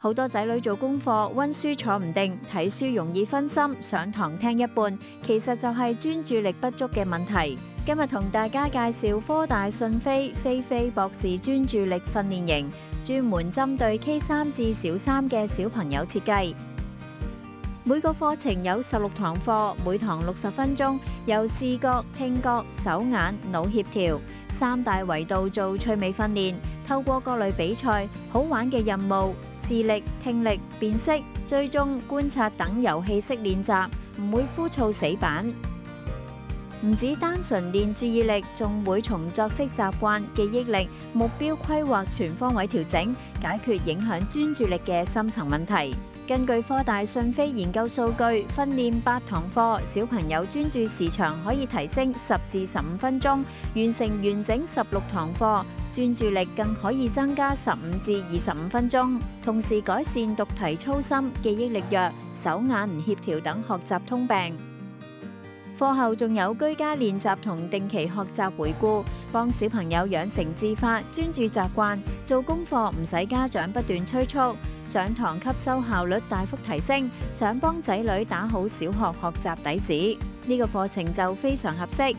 好多仔女做功課、溫書坐唔定，睇書容易分心，上堂聽一半，其實就係專注力不足嘅問題。今日同大家介紹科大訊飛菲菲博士專注力訓練營，專門針對 K3至小3嘅小朋友設計。每個課程有16堂課，每堂60分鐘，由視覺、聽覺、手眼、腦協調3大維度做趣味訓練。透過各類比賽、好玩嘅任務、視力、聽力、辨識、追蹤、觀察等遊戲式練習，唔會枯燥死板。唔止單純練注意力，仲會從作息習慣、記憶力、目標規劃全方位調整，解決影響專注力嘅深層問題。根據科大訊飛研究數據，訓練8堂課，小朋友專注時長可以提升10至15分鐘，完成完整16堂課，專注力更可以增加15至25分鐘，同時改善讀題粗心、記憶力弱、手眼唔協調等學習通病。課後仲有居家練習同定期學習回顧，幫小朋友養成自發專注習慣，做功課唔使家長不斷催促，上堂吸收效率大幅提升，想幫仔女打好小學學習底子，呢個課程就非常合適。